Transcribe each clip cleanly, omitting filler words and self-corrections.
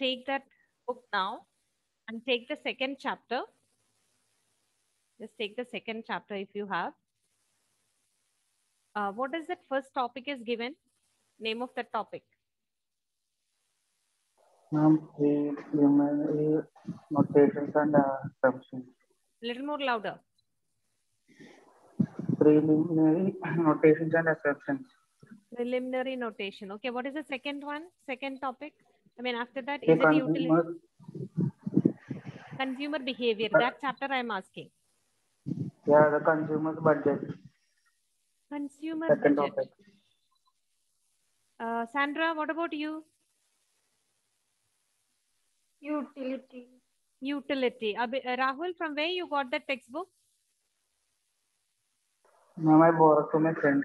take that book now and take the second chapter. Just take the second chapter if you have. What is that first topic is given? Name of the topic. Preliminary notations and assumptions. Little more louder. Preliminary notations and assumptions. Preliminary notation. Okay, what is the second one? Second topic? I mean, after that, The is it utility? consumer, Consumer behavior. That chapter I'm asking. yeah, the consumer's budget. Consumer Second budget. topic. Sandra, what about you? Utility. Utility. Rahul, from where you got the textbook? Now I borrowed from my friend.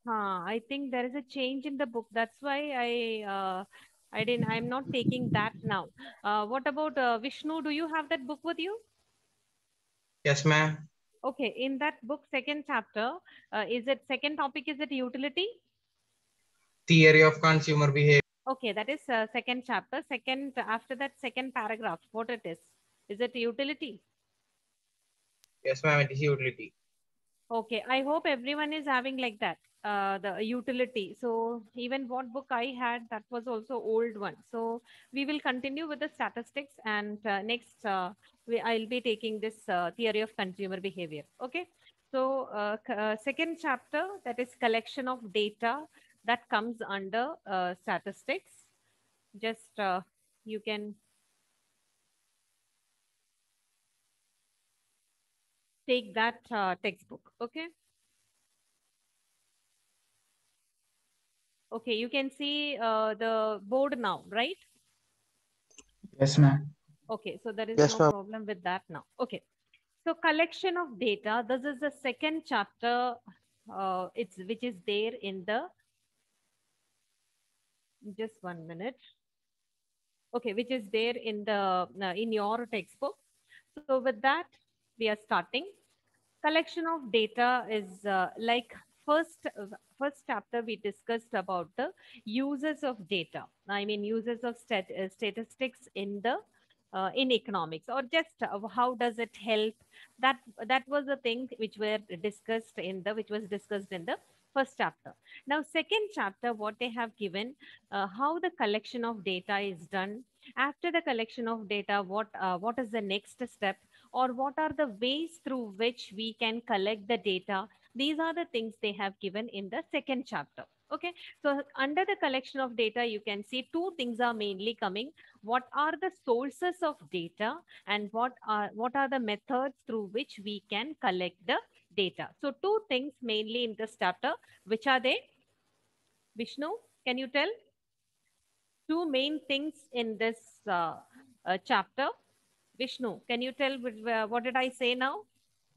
I think there is a change in the book. That's why I'm not taking that now. What about Vishnu? Do you have that book with you? Yes, ma'am. Okay, in that book, second chapter, second topic, is it utility? Theory of consumer behavior. Okay, that is second chapter. After that second paragraph, what it is? Is it utility? Yes, ma'am, it is utility. Okay, I hope everyone is having like that, the utility. So even what book I had, that was also old one. So we will continue with the statistics, and next I'll be taking this theory of consumer behavior. Okay. So second chapter, that is collection of data, that comes under statistics. Just you can take that textbook. Okay. Okay, you can see the board now, right? Yes, ma'am. Okay, so there is Yes, no ma'am. problem with that now. Okay, so collection of data. This is the second chapter. Which is there in the. Just 1 minute. Okay, which is there in the in your textbook. So with that, we are starting. Collection of data is like first chapter we discussed about the uses of data. I mean uses of statistics in the in economics, or just how does it help. That was the thing which was discussed in the first chapter. Now second chapter, what they have given, how the collection of data is done. After the collection of data, what is the next step, or what are the ways through which we can collect the data. These are the things they have given in the second chapter. Okay, so under the collection of data, you can see two things are mainly coming. What are the sources of data, and what are the methods through which we can collect the data. So two things mainly in this chapter. Which are they? Vishnu, can you tell? Two main things in this chapter. Vishnu, can you tell what did I say now?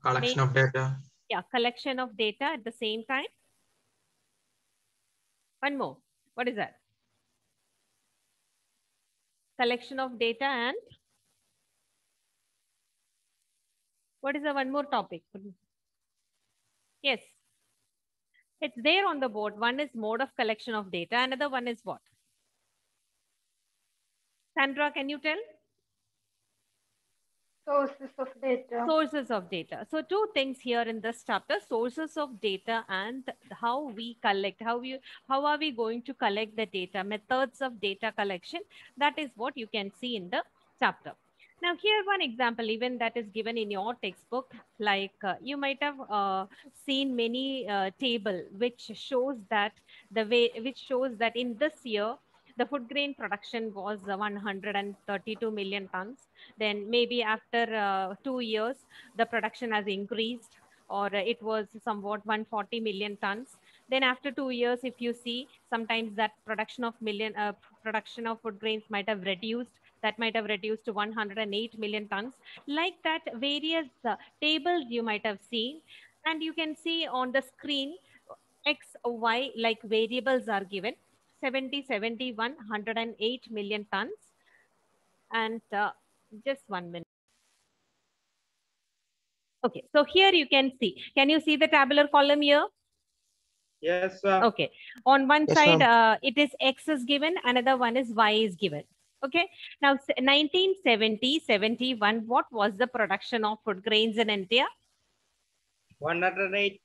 Collection of data. Yeah, collection of data at the same time. One more. What is that? Collection of data and what is the one more topic? Yes. It's there on the board. One is mode of collection of data. Another one is what? Sandra, can you tell? Sources of data. Sources of data. So two things here in this chapter: sources of data and how we collect, how are we going to collect the data, methods of data collection. That is what you can see in the chapter. Now here one example even that is given in your textbook, like you might have seen many table which shows that in this year the food grain production was 132 million tons. Then maybe after 2 years, the production has increased, or it was somewhat 140 million tons. Then after 2 years, if you see, sometimes that production of food grains might have reduced. That might have reduced to 108 million tons. Like that, various tables you might have seen, and you can see on the screen X, Y, like variables are given. 70, 71, 108 million tons. And just 1 minute. Okay, so here you can see. Can you see the tabular column here? Yes, sir. Okay. On one Yes, side, ma'am. it is X is given. Another one is Y is given. Okay. Now, 1970-71, what was the production of food grains in India? 108.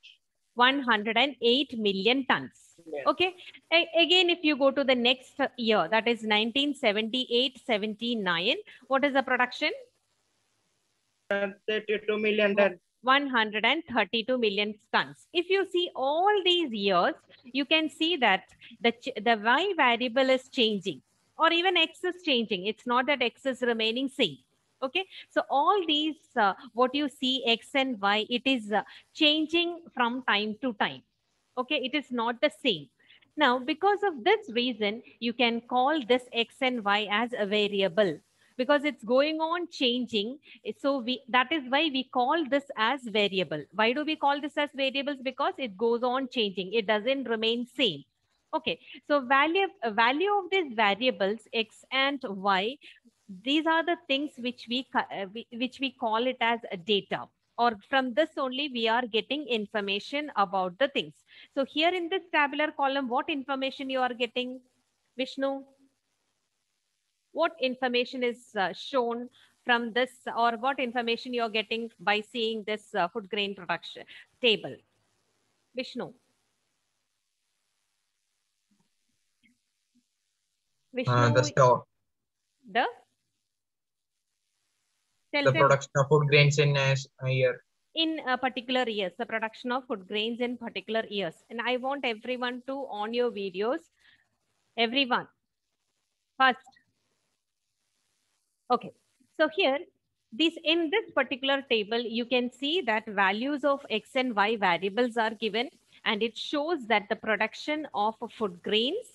108 million tons. Yeah. Okay. Again, if you go to the next year, that is 1978-79, what is the production? 32 million tons. 132 million tons. If you see all these years, you can see that the y variable is changing, or even x is changing. It's not that x is remaining same. Okay, so all these what you see x and y, it is changing from time to time. Okay, it is not the same. Now, because of this reason, you can call this x and y as a variable, because it's going on changing. So that is why we call this as variable. Why do we call this as variables? Because it goes on changing, it doesn't remain same. Okay, so value of these variables x and y, these are the things which which we call it as a data, or from this only we are getting information about the things. So here in this tabular column, what information you are getting, Vishnu? What information is shown from this, or what information you're getting by seeing this food grain production table, Vishnu? Vishnu, The store, the the tell production of food grains in a year. in a particular years, the production of food grains in particular years. And I want everyone to on your videos, everyone first. Okay, so here in this particular table, you can see that values of x and y variables are given, and it shows that the production of food grains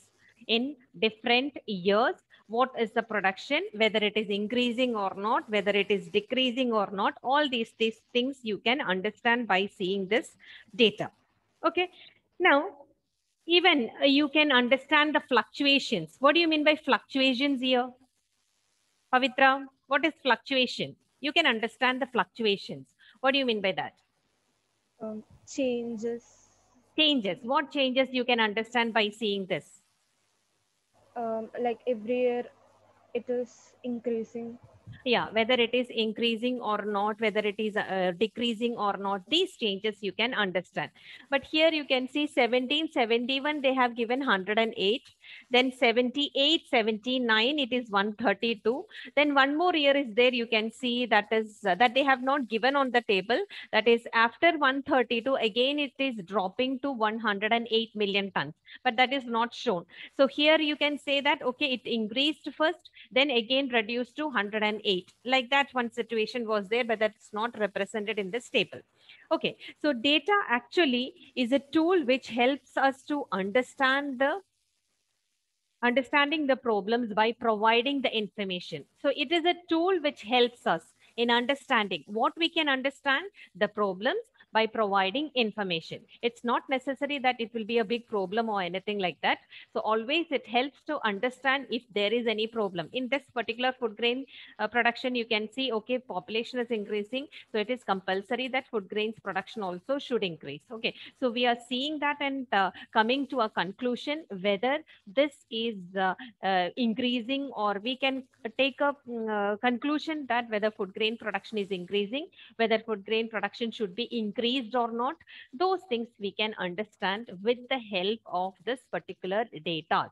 in different years, what is the production, whether it is increasing or not, whether it is decreasing or not, all these things you can understand by seeing this data. Okay, now even you can understand the fluctuations. What do you mean by fluctuations here, Pavitra? What is fluctuation? You can understand the fluctuations. What do you mean by that? Changes. Changes. What changes you can understand by seeing this? Like every year it is increasing. Yeah, whether it is increasing or not, whether it is decreasing or not, these changes you can understand. But here you can see 1771, they have given 108. Then 78, 79, it is 132. Then one more year is there, you can see that is that they have not given on the table. That is after 132, again it is dropping to 108 million tons. But that is not shown. So here you can say that, okay, it increased first, then again reduced to 108. Like that one situation was there, but that's not represented in this table. Okay, so data actually is a tool which helps us to understanding the problems by providing the information. So it is a tool which helps us in understanding what we can understand the problems by providing information. It's not necessary that it will be a big problem or anything like that. So always it helps to understand if there is any problem. In this particular food grain production, you can see, okay, population is increasing. So it is compulsory that food grains production also should increase. Okay, so we are seeing that and coming to a conclusion whether this is increasing, or we can take a conclusion that whether food grain production is increasing, whether food grain production should be increased or not. Those things we can understand with the help of this particular data.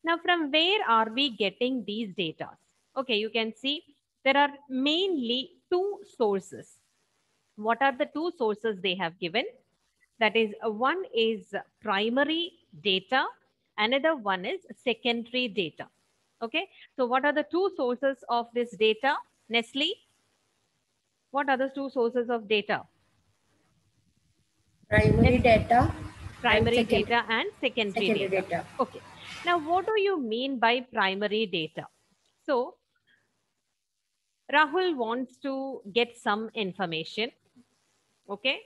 Now, from where are we getting these data? Okay, you can see there are mainly two sources. What are the two sources they have given? That is, one is primary data, another one is secondary data. Okay, so what are the two sources of this data, Nestle? What are the two sources of data? Primary data. Primary data and secondary data. Okay, now what do you mean by primary data? So Rahul wants to get some information. Okay,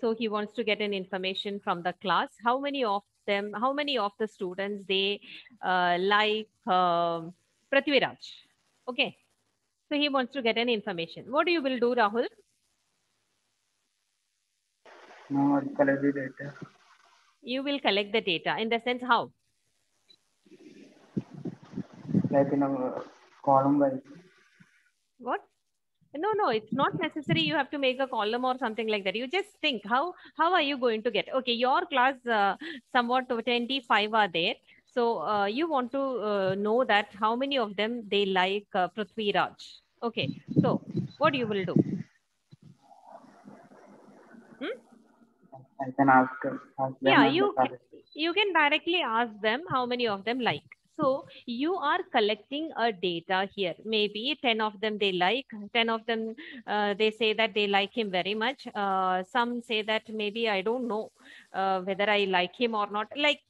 so he wants to get an information from the class. How many of the students they like Prithviraj? Okay, so he wants to get an information. What you will do, Rahul? No, I'll collect the data. You will collect the data. In the sense, how? like in a column wise. What? No, it's not necessary. You have to make a column or something like that. You just think how are you going to get? Okay, your class somewhat 25 are there. So you want to know that how many of them they like Prithvi Raj. Okay, so what you will do? Hmm? I can ask them Yeah, and the you can directly ask them how many of them like. So you are collecting a data here. Maybe 10 of them they like, 10 of them they say that they like him very much. Some say that maybe I don't know whether I like him or not. Like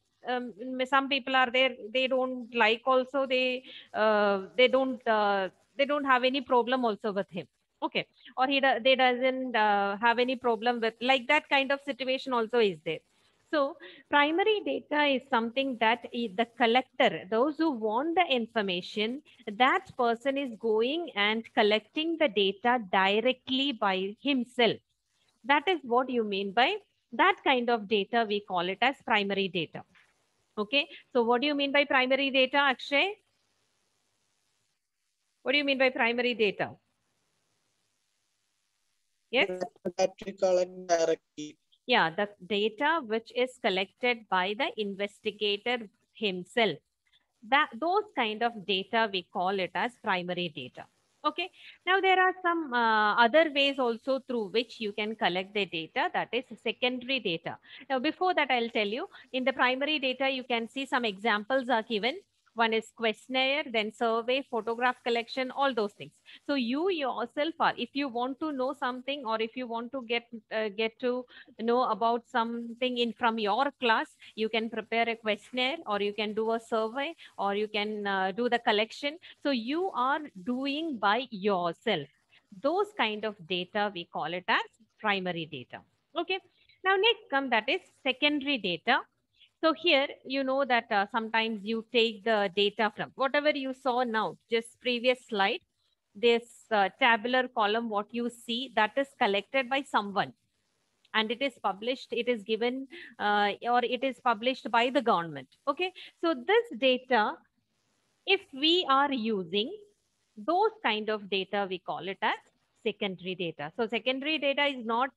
some people are there, they don't like also, they don't have any problem also with him. Okay, or they doesn't have any problem with, like that kind of situation also is there. So primary data is something that the collector, those who want the information, that person is going and collecting the data directly by himself. That is what you mean by that kind of data. We call it as primary data. Okay. So what do you mean by primary data, Akshay? What do you mean by primary data? Yes. That we collect directly. Yeah, the data which is collected by the investigator himself. Those kind of data, we call it as primary data. Okay. Now there are some other ways also through which you can collect the data, that is secondary data. Now before that, I'll tell you, in the primary data, you can see some examples are given. One is questionnaire, then survey, photograph collection, all those things. So you yourself are, if you want to know something, or if you want to get to know about something in from your class, you can prepare a questionnaire, or you can do a survey, or you can do the collection. So you are doing by yourself. Those kind of data, we call it as primary data. Okay. Now next come, that is secondary data. So here, you know that sometimes you take the data from whatever you saw now, just previous slide, this tabular column, what you see, that is collected by someone, and it is published, it is given or it is published by the government. Okay. So this data, if we are using those kind of data, we call it as secondary data. So secondary data is not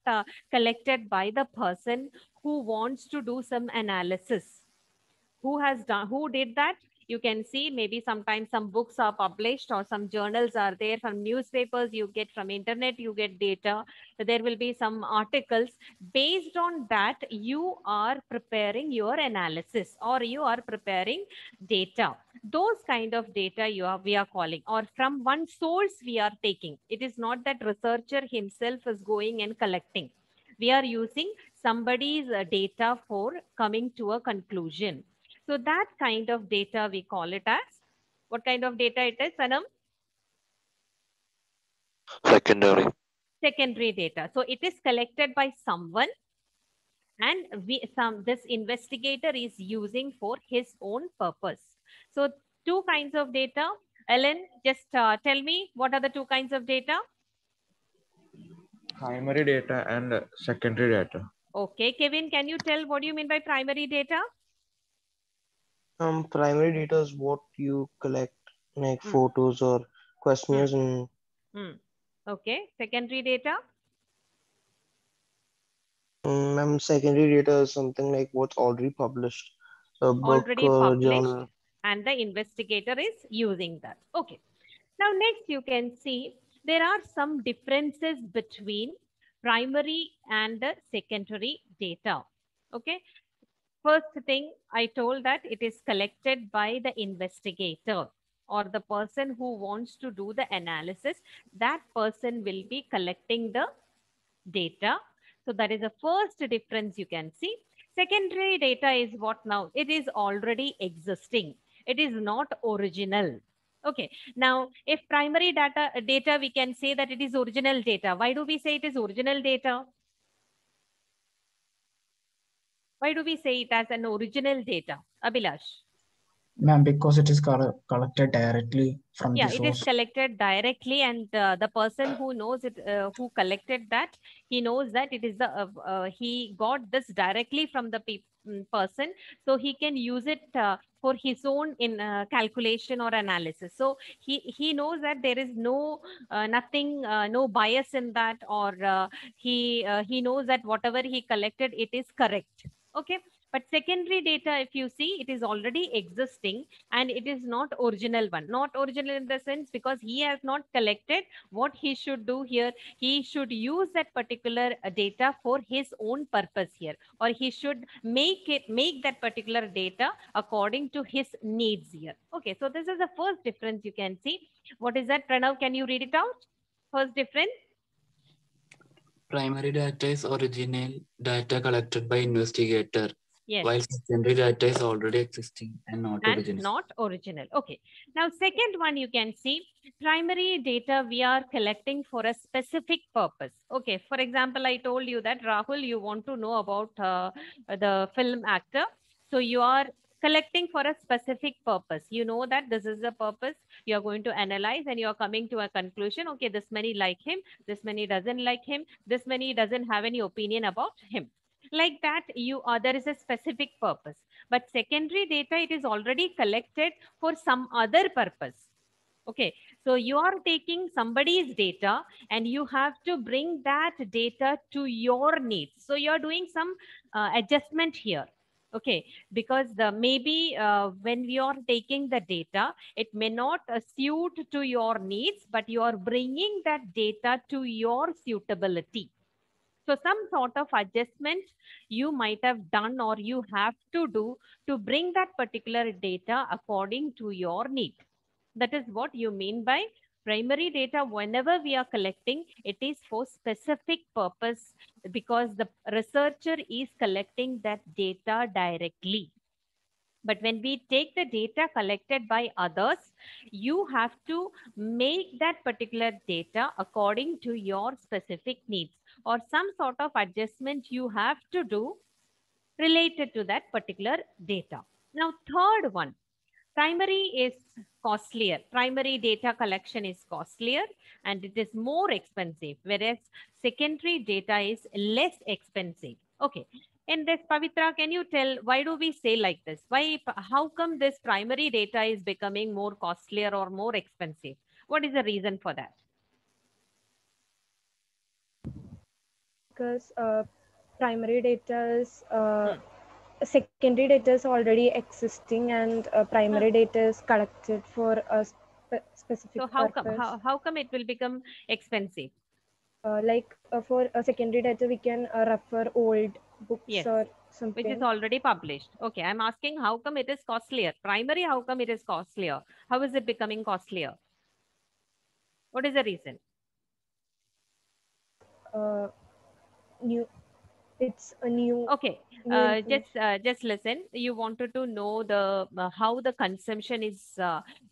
collected by the person who wants to do some analysis. Who did that? You can see maybe sometimes some books are published, or some journals are there, from newspapers you get, from internet you get data. There will be some articles. Based on that, you are preparing your analysis, or you are preparing data. Those kind of data we are calling, or from one source we are taking. It is not that researcher himself is going and collecting. We are using somebody's data for coming to a conclusion. So that kind of data, we call it as, what kind of data it is, Sanam? Secondary. Secondary data. So it is collected by someone, and this investigator is using for his own purpose. So two kinds of data. Ellen, just tell me, what are the two kinds of data? Primary data and secondary data. Okay, Kevin, can you tell what do you mean by primary data? Primary data is what you collect, like photos or questionnaires and. Okay, secondary data. Secondary data is something like what's already published, a book, already published, journal. And the investigator is using that. Okay. Now next you can see there are some differences between primary and the secondary data. Okay. First thing, I told that it is collected by the investigator, or the person who wants to do the analysis. That person will be collecting the data. So that is the first difference you can see. Secondary data is what now? It is already existing. It is not original. Okay. Now, if primary data, we can say that it is original data. Why do we say it is original data? Why do we say it as an original data? Abhilash. Ma'am, because it is collected directly from Yeah, the it is source. collected directly, and the person who knows it, who collected that, he knows that it is he got this directly from the person, so he can use it for his own in calculation or analysis. So he knows that there is no nothing, no bias in that, or he knows that whatever he collected, it is correct. Okay, but secondary data, if you see, it is already existing and it is not original one. Not original in the sense because he has not collected. What he should do here, he should use that particular data for his own purpose here, or he should make that particular data according to his needs here. Okay, so this is the first difference you can see. What is that, Pranav? Can you read it out? First difference. Primary data is original data collected by investigator, Yes. while secondary data is already existing and not And original. not original. Okay. Now, second one, you can see primary data we are collecting for a specific purpose. Okay. For example, I told you that Rahul, you want to know about the film actor. So you are collecting for a specific purpose. You know that this is the purpose. You are going to analyze and you are coming to a conclusion. Okay, this many like him, this many doesn't like him, this many doesn't have any opinion about him. Like that, there is a specific purpose. But secondary data, it is already collected for some other purpose. Okay, so you are taking somebody's data and you have to bring that data to your needs. So you are doing some adjustment here. Okay, because maybe when we are taking the data, it may not suit to your needs, but you are bringing that data to your suitability. So some sort of adjustment you might have done or you have to do to bring that particular data according to your need. That is what you mean by primary data. Whenever we are collecting, it is for specific purpose because the researcher is collecting that data directly. But when we take the data collected by others, you have to make that particular data according to your specific needs, or some sort of adjustment you have to do related to that particular data. Now, third one, primary is costlier. Primary data collection is costlier and it is more expensive, whereas secondary data is less expensive. Okay. In this, Pavitra, can you tell why do we say like this? How come this primary data is becoming more costlier or more expensive? What is the reason for that? Because primary data is secondary data is already existing and primary data is collected for a specific So how purpose. come how come it will become expensive? For secondary data, we can refer old books Yes, or something. which is already published. Okay, I'm asking how come it is costlier? Primary, how come it is costlier? How is it becoming costlier? What is the reason? It's a new. Okay, just listen. You wanted to know the how the consumption is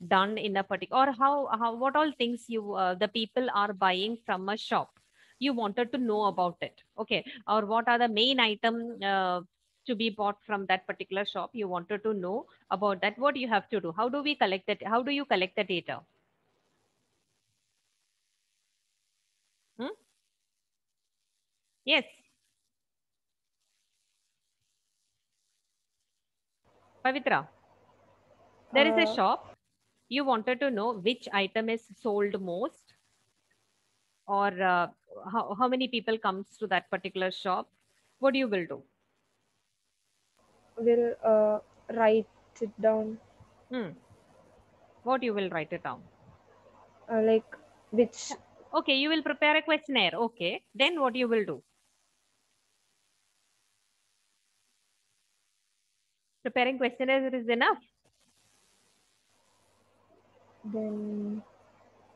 done in a particular, or how what all things the people are buying from a shop. You wanted to know about it. Okay, or what are the main item to be bought from that particular shop? You wanted to know about that. What you have to do? How do we collect it? How do you collect the data? Hmm? Yes. Pavitra, there is a shop. You wanted to know which item is sold most, or how many people comes to that particular shop. What you will do? We'll write it down. What you will write it down? Like which. Okay, you will prepare a questionnaire. Okay, then what you will do? Preparing questionnaire is enough. Then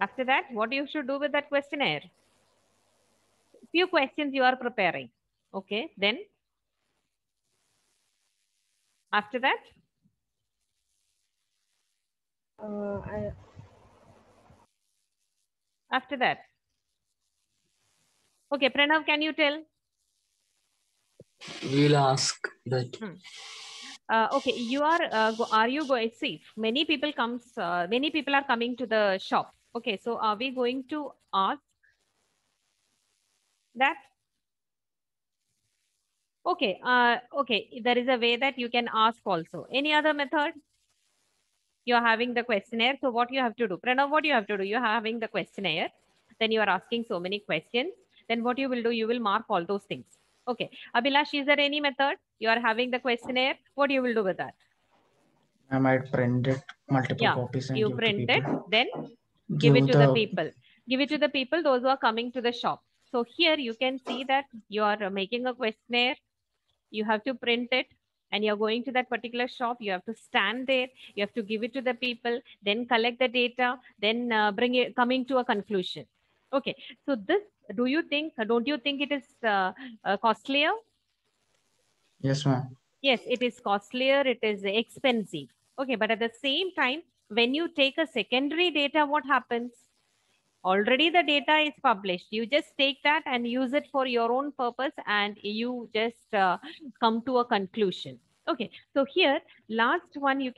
after that, what you should do with that questionnaire? Few questions you are preparing. Okay, then after that, after that. Okay, Pranav, can you tell? We'll ask that. Okay, you are you going, see, many people are coming to the shop. Okay, so are we going to ask that? Okay, okay, there is a way that you can ask also. Any other method? You're having the questionnaire. So what you have to do, Pranav, what you have to do, you're having the questionnaire, then you are asking so many questions. Then what you will do, you will mark all those things. Okay, Abhilash, is there any method? You are having the questionnaire. What you will do with that? I might print it multiple Yeah, copies and you give to print it, people. then give it Give to the the people. Give it to the people, those who are coming to the shop. So here you can see that you are making a questionnaire. You have to print it, and you're going to that particular shop. You have to stand there. You have to give it to the people, then collect the data, then coming to a conclusion. Okay. So this, don't you think it is costlier? yes, ma'am. Yes, it is costlier. It is expensive. Okay. But at the same time, when you take a secondary data, what happens? Already the data is published. You just take that and use it for your own purpose, and you just come to a conclusion. Okay, so here last one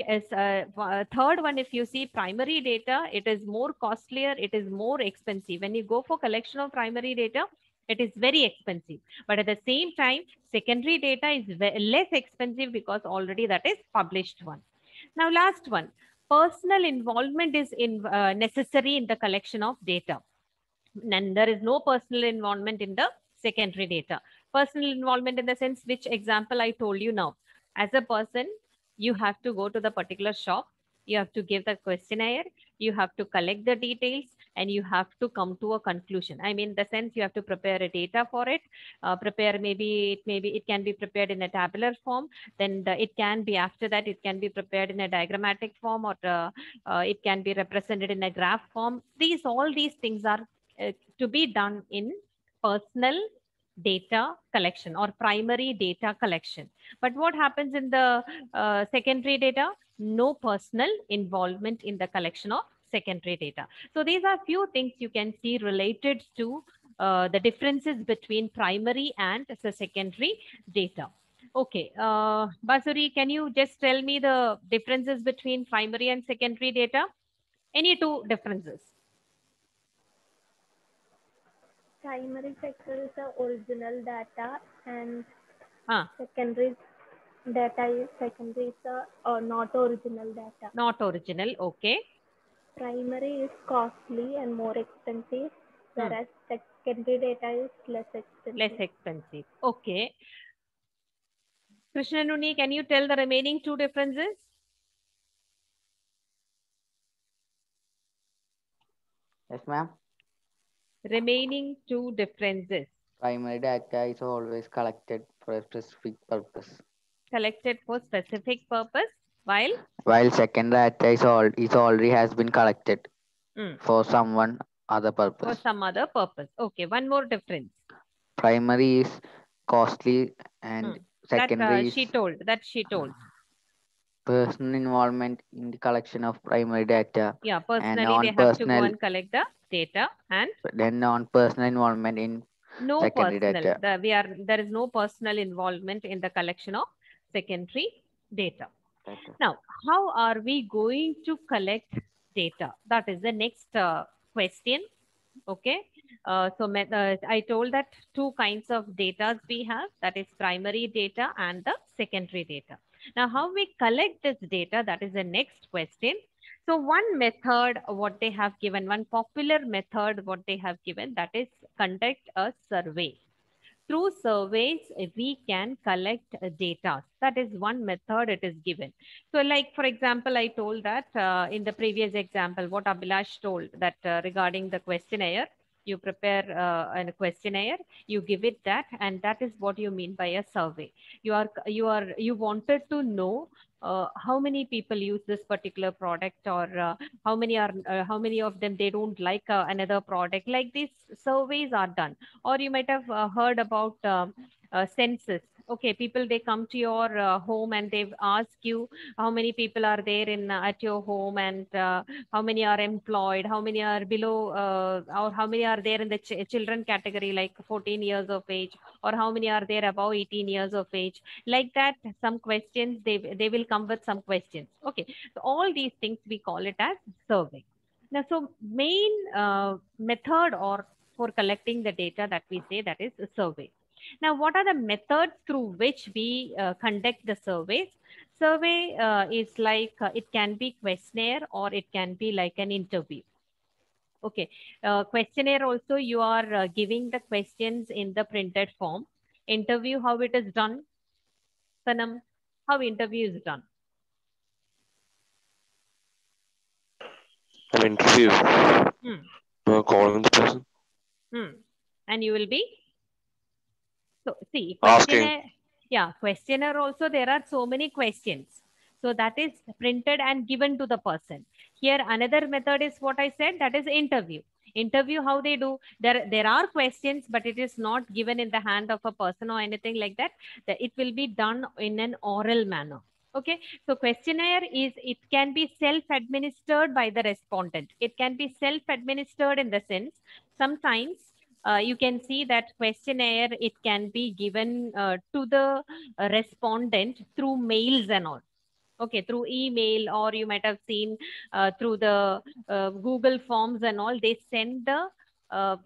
third one, if you see primary data, it is more costlier, it is more expensive. When you go for collection of primary data, it is very expensive, but at the same time secondary data is less expensive because already that is published one. Now last one, personal involvement is necessary in the collection of data, and there is no personal involvement in the secondary data. Personal involvement in the sense, which example I told you now. As a person, you have to go to the particular shop, you have to give the questionnaire, you have to collect the details, and you have to come to a conclusion. I mean, the sense you have to prepare a data for it, maybe it can be prepared in a tabular form, then it can be, after that it can be prepared in a diagrammatic form, or it can be represented in a graph form. All these things are to be done in personal data collection or primary data collection. But what happens in the secondary data? No personal involvement in the collection of secondary data. So these are few things you can see related to the differences between primary and the secondary data. Okay, Basuri, can you just tell me the differences between primary and secondary data? Any two differences? Primary sector is the original data, and Ah, secondary is the not original data. not original. Okay. Primary is costly and more expensive, whereas secondary data is less expensive. Less expensive. Okay. Krishnanuni, can you tell the remaining two differences? Yes, ma'am. Remaining two differences. Primary data is always collected for a specific purpose, Collected for specific purpose, while secondary data is already has been collected for someone other for purpose. some other purpose. Okay, one more difference. Primary is costly and secondary That she told. Personal involvement in the collection of primary data. Yeah, and personally they have to go and collect the data, and then non-personal involvement in no secondary personal. data. There is no personal involvement in the collection of secondary data. Now, how are we going to collect data? That is the next question. Okay. I told that two kinds of data we have, that is primary data and the secondary data. Now, how we collect this data, that is the next question. So one method, what they have given, one popular method, what they have given, that is conduct a survey. Through surveys, we can collect data. That is one method it is given. So like, for example, I told that in the previous example, what Abhilash told, that regarding the questionnaire, you prepare a questionnaire, you give it that, and that is what you mean by a survey. You wanted to know how many people use this particular product, or how many of them they don't like another product. Like these surveys are done. Or you might have heard about census. Okay, people, they come to your home and they ask you how many people are there in at your home, and how many are employed, how many are below, or how many are there in the children category, like 14 years of age, or how many are there above 18 years of age, like that. Some questions, they will come with some questions. Okay, so all these things we call it as survey. Now, so main method or for collecting the data that we say, that is a survey. Now, what are the methods through which we conduct the surveys? Survey is like, it can be questionnaire or it can be like an interview. Okay, questionnaire also, you are giving the questions in the printed form. Interview, how it is done? Sanam, how interview is done? An interview. Calling the person. And you will be? So see, Asking. questionnaire, yeah, questionnaire also, there are so many questions. So that is printed and given to the person. Here, another method is what I said, that is interview. Interview, how they do, there are questions, but it is not given in the hand of a person or anything like that. It will be done in an oral manner. Okay, so questionnaire is, it can be self-administered by the respondent. It can be self-administered in the sense, sometimes you can see that questionnaire, it can be given to the respondent through mails and all. Okay, through email, or you might have seen through the Google Forms and all. They send the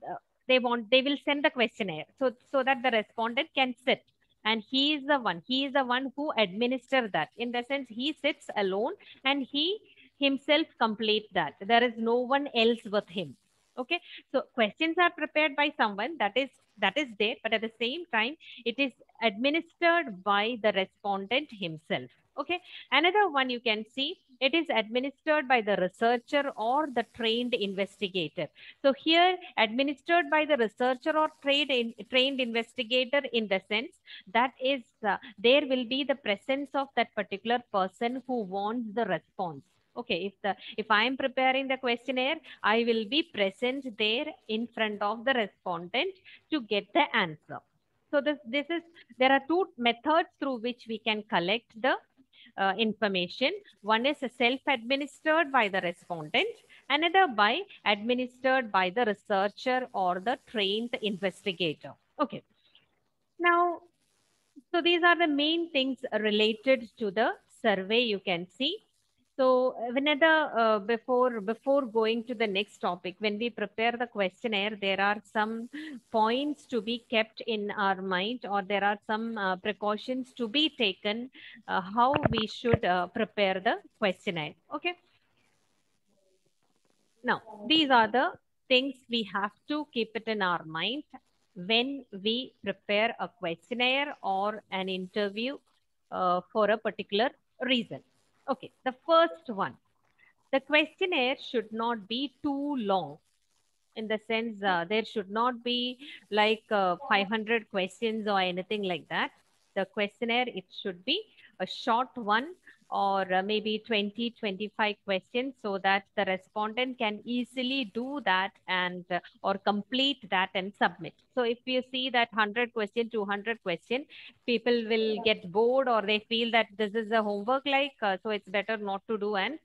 they will send the questionnaire, so that the respondent can sit, and he is the one who administer that. In the sense, he sits alone and he himself complete that. There is no one else with him. Okay, so questions are prepared by someone, that is there, but at the same time, it is administered by the respondent himself. Okay, another one you can see, it is administered by the researcher or the trained investigator. So here, administered by the researcher or trained investigator, in the sense that is there will be the presence of that particular person who wants the response. Okay, if I am preparing the questionnaire, I will be present there in front of the respondent to get the answer. So there are two methods through which we can collect the information. One is self-administered by the respondent, another by administered by the researcher or the trained investigator. Okay. Now, so these are the main things related to the survey, you can see. So Vineda, before going to the next topic, when we prepare the questionnaire, there are some points to be kept in our mind, or there are some precautions to be taken, how we should prepare the questionnaire. Okay. Now, these are the things we have to keep it in our mind when we prepare a questionnaire or an interview for a particular reason. Okay, the first one, the questionnaire should not be too long. In the sense, there should not be like 500 questions or anything like that. The questionnaire, it should be a short one, or maybe 20-25 questions, so that the respondent can easily do that and or complete that and submit. So if you see that 100 question, 200 question, people will get bored, or they feel that this is a homework, like so it's better not to do, and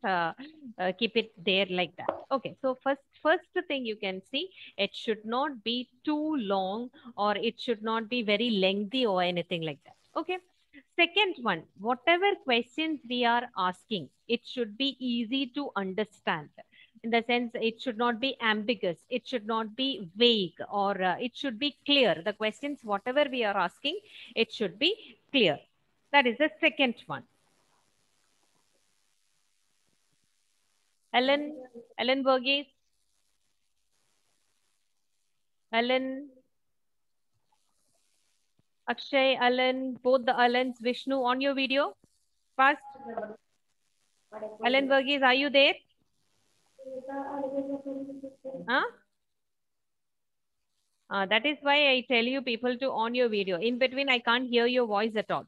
keep it there like that. Okay, so first thing you can see, it should not be too long, or it should not be very lengthy or anything like that. Okay, second one, whatever questions we are asking, it should be easy to understand. In the sense, it should not be ambiguous, it should not be vague, or it should be clear. The questions, whatever we are asking, it should be clear. That is the second one. Ellen Burgess. Ellen, Akshay, Alan, both the Alans, Vishnu, on your video. Fast. Alan Verghese, are you there? Huh? That is why I tell you people to on your video. In between, I can't hear your voice at all.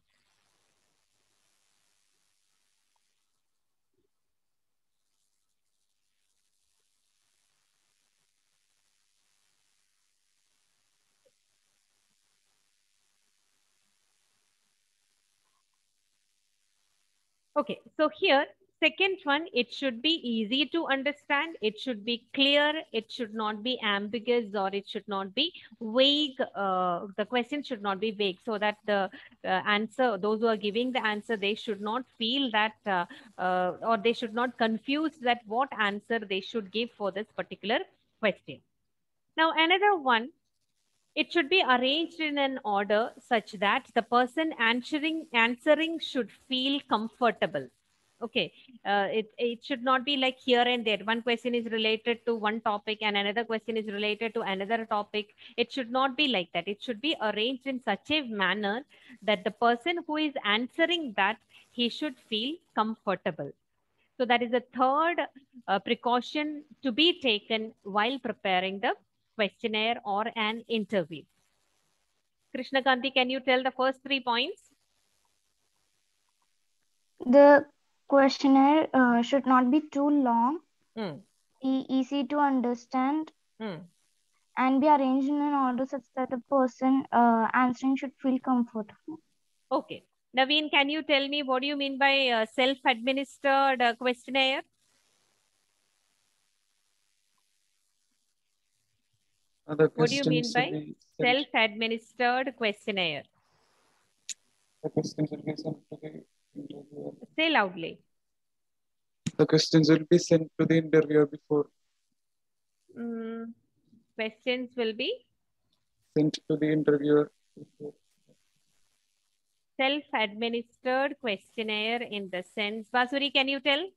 Okay, so here, second one, it should be easy to understand. It should be clear. It should not be ambiguous, or it should not be vague. The question should not be vague, so that the answer, those who are giving the answer, they should not feel that, or they should not confuse that what answer they should give for this particular question. Now, another one, it should be arranged in an order such that the person answering should feel comfortable. Okay, it should not be like here and there. One question is related to one topic and another question is related to another topic. It should not be like that. It should be arranged in such a manner that the person who is answering that, he should feel comfortable. So that is the third precaution to be taken while preparing the questionnaire or an interview. Krishnakanti, can you tell the first 3 points? The questionnaire should not be too long, be easy to understand, and be arranged in an order such that the person answering should feel comfortable. Okay. Naveen, can you tell me what do you mean by self-administered questionnaire? What do you mean by self-administered questionnaire? The questions will be sent to the interviewer. Say loudly. The questions will be sent to the interviewer before. Questions will be sent to the interviewer before. Self-administered questionnaire in the sense. Basuri, can you tell?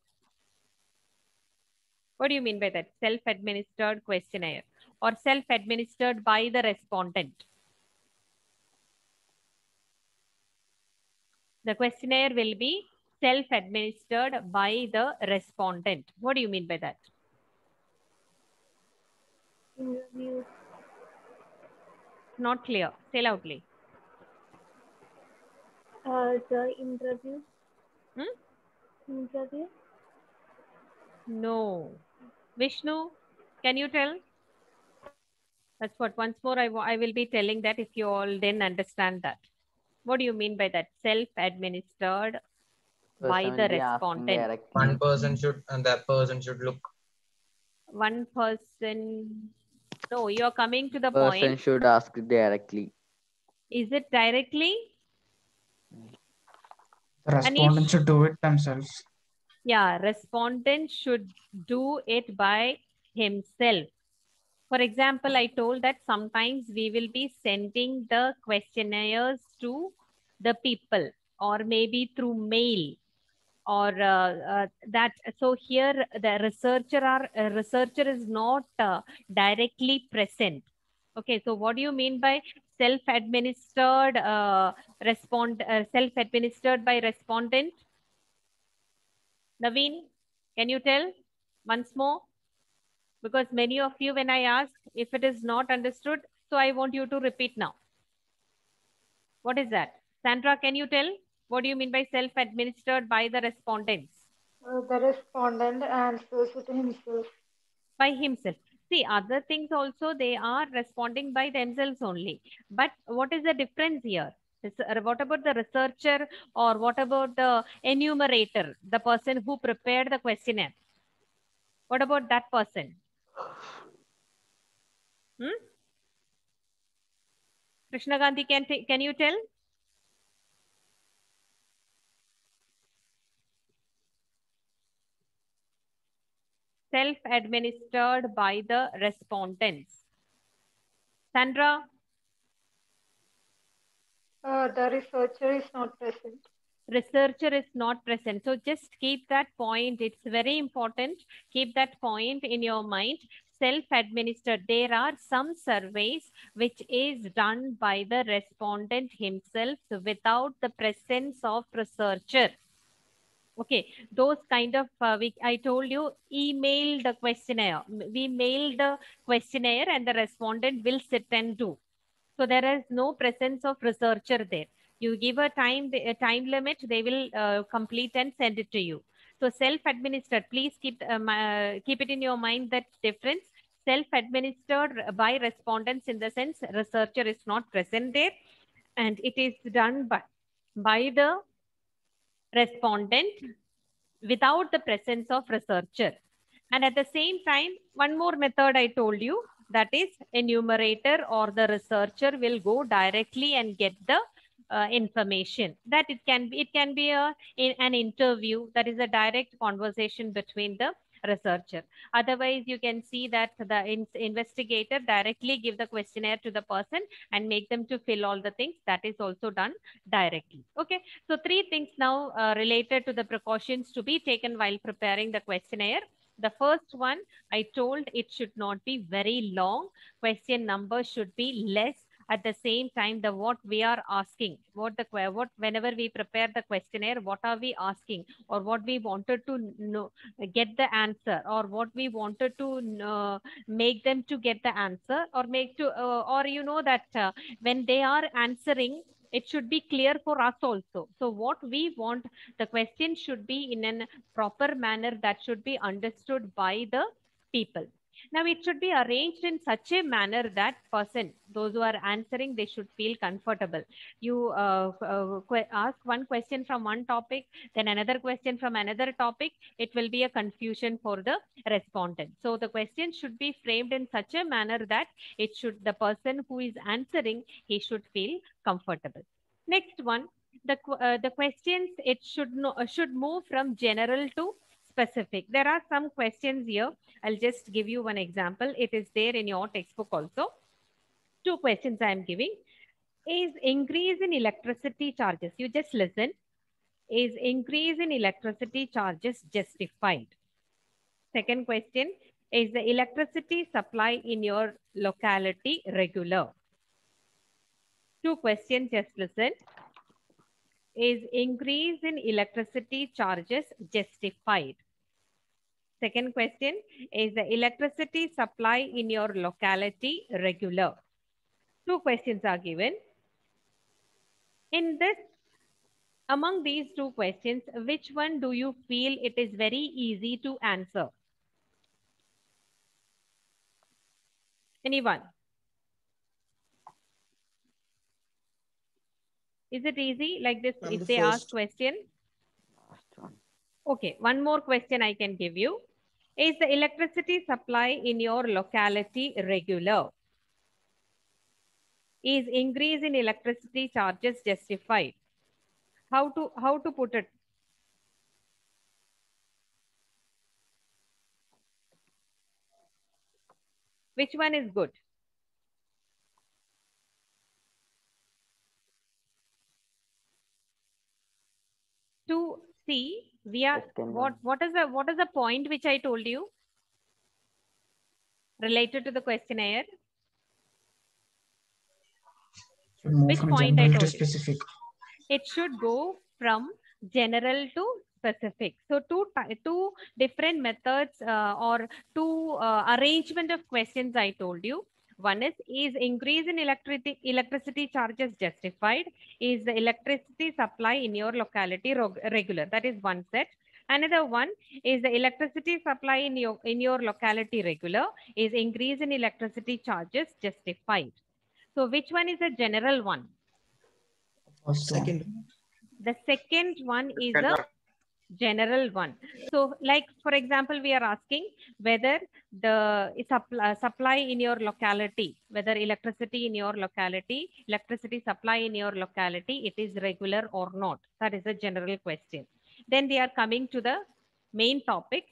What do you mean by that? Self-administered questionnaire or self-administered by the respondent? The questionnaire will be self-administered by the respondent. What do you mean by that? Interview. Not clear. Say loudly. The interview. Interview. No. Vishnu, can you tell? That's what. Once more, I will be telling that if you all didn't understand that. What do you mean by that? Self-administered by the respondent. One person should, and that person should look. One person. No, you're coming to the point. Person should ask directly. Is it directly? The respondent should do it themselves. Yeah, respondent should do it by himself. For example, I told that sometimes we will be sending the questionnaires to the people or maybe through mail or that. So here the researcher is not directly present. Okay, so what do you mean by self-administered self-administered by respondent? Naveen, can you tell once more? Because many of you, when I ask, if it is not understood, so I want you to repeat now. What is that? Sandra, can you tell? What do you mean by self-administered by the respondents? The respondent answers it himself. By himself. See, other things also, they are responding by themselves only. But what is the difference here? What about the researcher or what about the enumerator, the person who prepared the questionnaire? What about that person? Krishnakanti, can you tell? Self-administered by the respondents. Sandra? The researcher is not present. Researcher is not present. So just keep that point. It's very important. Keep that point in your mind. Self-administered. There are some surveys which is done by the respondent himself without the presence of researcher. Okay, those kind of, I told you, email the questionnaire. We mail the questionnaire and the respondent will sit and do. So there is no presence of researcher there. You give a time limit, they will complete and send it to you. So self-administered, please keep it in your mind, that difference. Self-administered by respondents in the sense researcher is not present there, and it is done by the respondent without the presence of researcher. And at the same time, one more method I told you, that is enumerator or the researcher will go directly and get the information. That it can be an interview, that is a direct conversation between the researcher. Otherwise, you can see that the investigator directly give the questionnaire to the person and make them to fill all the things. That is also done directly. Okay, so 3 things now related to the precautions to be taken while preparing the questionnaire. The first one, I told it should not be very long. Question number should be less. At the same time, the what we are asking, whenever we prepare the questionnaire, what are we asking, or what we wanted to know, get the answer, or what we wanted to make them to get the answer, or or you know that when they are answering, it should be clear for us also. So what we want, the question should be in a proper manner that should be understood by the people. Now it should be arranged in such a manner that those who are answering, they should feel comfortable. You ask one question from one topic, then another question from another topic, it will be a confusion for the respondent. So the question should be framed in such a manner that the person who is answering, he should feel comfortable. Next one, the questions, it should move from general to specific. There are some questions here. I'll just give you one example. It is there in your textbook also. 2 questions I am giving. Is increase in electricity charges, you just listen, is increase in electricity charges justified? Second question, is the electricity supply in your locality regular? 2 questions, just listen. Is increase in electricity charges justified? Second question, is the electricity supply in your locality regular? 2 questions are given. In this, among these 2 questions, which one do you feel it is very easy to answer? Anyone? Is it easy like this if they ask question? Okay, one more question I can give you. Is the electricity supply in your locality regular? Is increase in electricity charges justified? How to put it? Which one is good? To see, we are what is the point which I told you related to the questionnaire? Which point I told you? Specific. It should go from general to specific. So two different methods or 2 arrangement of questions I told you. One is increase in electricity charges justified? Is the electricity supply in your locality regular? That is one set. Another one is the electricity supply in your locality regular? Is increase in electricity charges justified? So which one is a general one? Second. The second one is a general one. So like, for example, we are asking whether the supply in your locality, whether electricity supply in your locality, it is regular or not. That is a general question. Then they are coming to the main topic,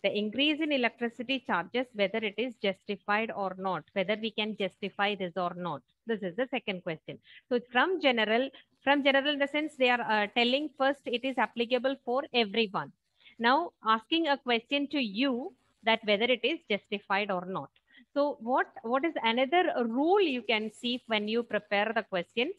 the increase in electricity charges, whether it is justified or not, whether we can justify this or not. This is the second question. So from general in the sense, they are telling first it is applicable for everyone. Now asking a question to you that whether it is justified or not. So what is another rule you can see when you prepare the questions?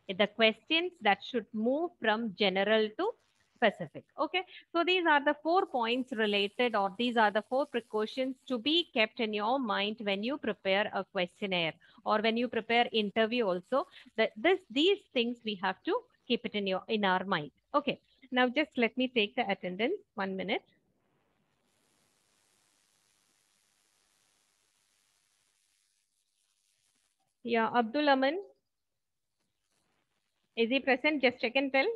The questions that should move from general to specific. Okay, so these are the 4 points related, or these are the 4 precautions to be kept in your mind when you prepare a questionnaire or when you prepare interview also. These things we have to keep it in our mind. Okay, now just let me take the attendance. 1 minute. Yeah, Abdul Aman, is he present? Just check and tell.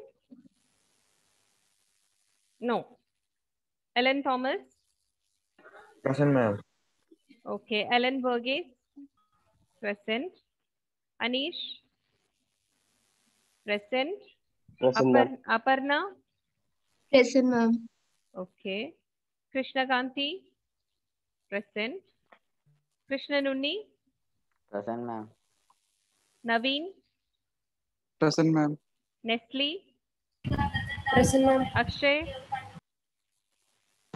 No. Ellen Thomas? Present, ma'am. Okay. Ellen Burgess? Present. Anish? Present. Present, ma'am. Aparna? Present, ma'am. Okay. Krishna Kanti? Present. Krishna Nunni? Present, ma'am. Naveen? Present, ma'am. Nestle? Present, ma'am. Akshay?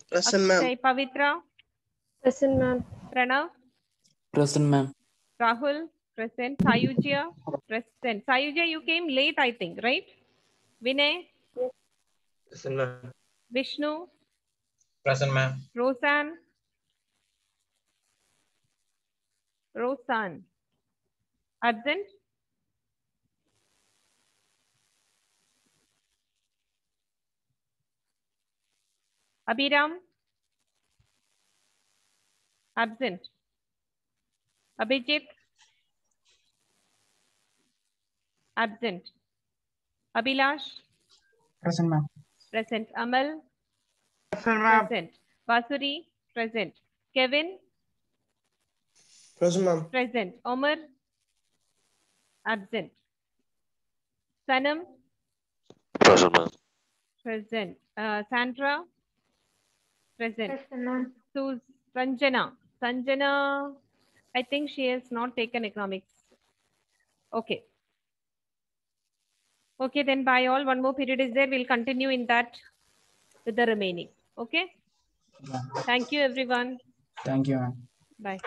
Present, ma'am. Akshay. Pavitra? Present, ma'am. Pranav? Present, ma'am. Rahul? Present. Sayujya? Present. Sayujya, you came late, I think, right? Vinay? Present, ma'am. Vishnu? Present, ma'am. Roseanne? Roseanne? Absent? Abhiram? Absent. Abhijit? Absent. Abhilash? Present, ma'am. Present. Amal? Present, ma'am. Present. Vasuri? Present. Kevin? Present, ma'am. Present. Omar? Absent. Sanam? Present, ma'am. Present. Sandra? Present. Present, ma'am. Sanjana? Sanjana, I think she has not taken economics. Okay. Okay, then by all, one more period is there. We'll continue in that with the remaining. Okay. Yeah. Thank you, everyone. Thank you, ma'am. Bye.